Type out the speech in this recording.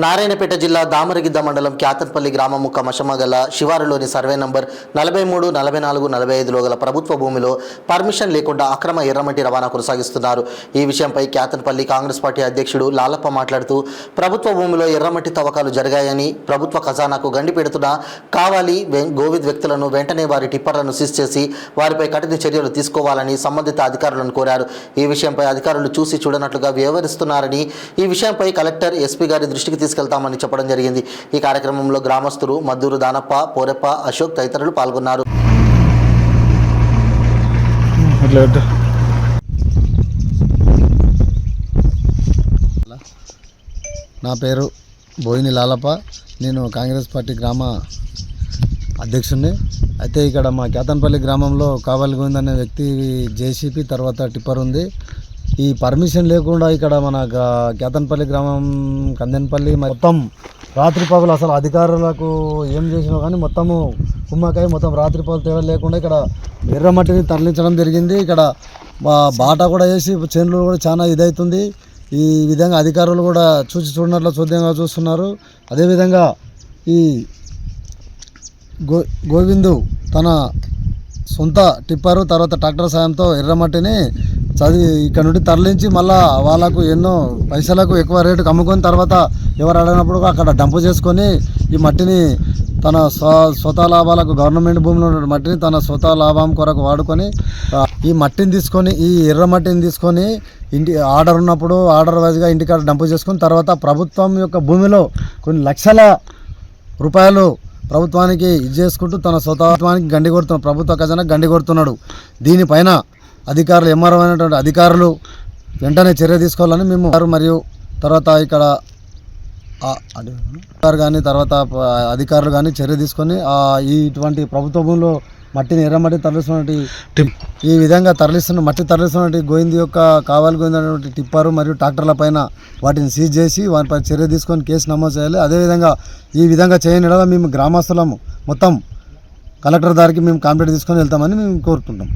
నారాయణపేట జిల్లా దామరగిద్ద మండలం క్యాతన్పల్లి గ్రామముఖ మషమగల శివారులోని సర్వే నంబర్ 43, 44, 45లో గల ప్రభుత్వ భూమిలో పర్మిషన్ లేకుండా అక్రమ ఎర్రమట్టి రవాణా కొనసాగిస్తున్నారు. ఈ విషయంపై క్యాతన్పల్లి కాంగ్రెస్ పార్టీ అధ్యక్షుడు లాలప్ప మాట్లాడుతూ ప్రభుత్వ భూమిలో ఎర్రమట్టి తవ్వకాలు జరిగాయని, ప్రభుత్వ ఖజానాకు గండి పెడుతున్న కావాలి గోవింద్ వ్యక్తులను వెంటనే వారి టిప్పర్లను సీజ్ చేసి వారిపై కఠిన చర్యలు తీసుకోవాలని సంబంధిత అధికారులను కోరారు. ఈ విషయంపై అధికారులు చూసి చూడనట్లుగా వ్యవహరిస్తున్నారని, ఈ విషయంపై కలెక్టర్, ఎస్పీ గారి దృష్టికి తీసుకెళ్తామని చెప్పడం జరిగింది. ఈ కార్యక్రమంలో గ్రామస్తులు మద్దూరు దానప్ప, పోరెప్ప, అశోక్ తదితరులు పాల్గొన్నారు. నా పేరు బోయిని లాలప్ప. నేను కాంగ్రెస్ పార్టీ గ్రామ అధ్యక్షుడిని. అయితే ఇక్కడ మా క్యాతన్పల్లి గ్రామంలో కావాలి గోవింద్ అనే వ్యక్తి జేసీపీ తర్వాత టిప్పర్ ఉంది. ఈ పర్మిషన్ లేకుండా ఇక్కడ మన క్యాతన్పల్లి గ్రామం, కందెన్పల్లి మొత్తం రాత్రి పగలు అసలు అధికారులకు ఏం చేసినా కానీ మొత్తము కుమ్మకాయ మొత్తం రాత్రి పగలు తేడా లేకుండా ఇక్కడ ఎర్రమట్టిని తరలించడం జరిగింది. ఇక్కడ బాట కూడా వేసి చేనులు కూడా చాలా ఇదవుతుంది. ఈ విధంగా అధికారులు కూడా చూసి చూడనట్లు చూద్యంగా చూస్తున్నారు. అదేవిధంగా ఈ గోవిందు తన సొంత టిప్పరు తర్వాత ట్రాక్టర్ సాయంతో ఎర్రమట్టిని ఇక్కడ నుండి తరలించి మళ్ళా వాళ్ళకు ఎన్నో పైసలకు ఎక్కువ రేటుకు అమ్ముకొని తర్వాత ఎవరు అడిగినప్పుడు అక్కడ డంపు చేసుకొని ఈ మట్టిని తన స్వతः లాభాలకు, గవర్నమెంట్ భూమిలో ఉన్న మట్టిని తన స్వతः లాభం కొరకు వాడుకొని ఈ మట్టిని తీసుకొని, ఈ ఎర్రమట్టిని తీసుకొని ఇంటి ఆర్డర్ ఉన్నప్పుడు ఆర్డర్ వైజ్గా ఇంటికాడ డంపు చేసుకొని తర్వాత ప్రభుత్వం యొక్క భూమిలో కొన్ని లక్షల రూపాయలు ప్రభుత్వానికి ఇది చేసుకుంటూ తన స్వతత్వానికి గండి కొడుతున్నాడు, ప్రభుత్వ ఖజానాకి గండి కొడుతున్నాడు. దీనిపైన అధికారులు, ఎంఆర్ఓ అయినటువంటి అధికారులు వెంటనే చర్య తీసుకోవాలని మేము మరియు తర్వాత ఇక్కడ కానీ తర్వాత అధికారులు కానీ చర్య తీసుకొని ఇటువంటి ప్రభుత్వ భూమిలో మట్టిని ఎర్రమట్టి తరలిస్తున్నటువంటి ఈ విధంగా మట్టి తరలిస్తున్నటువంటి గోవింద్ యొక్క కావాలి గోవింద్ అనేటువంటి టిప్పరు మరియు ట్రాక్టర్ల పైన వాటిని సీజ్ చేసి వాటిపై చర్య తీసుకొని కేసు నమోదు చేయాలి. అదేవిధంగా ఈ విధంగా చేయని ఎడల మేము గ్రామస్తులము మొత్తం కలెక్టర్ దారికి మేము కంప్లైంట్ తీసుకొని వెళ్తామని మేము కోరుకుంటాం.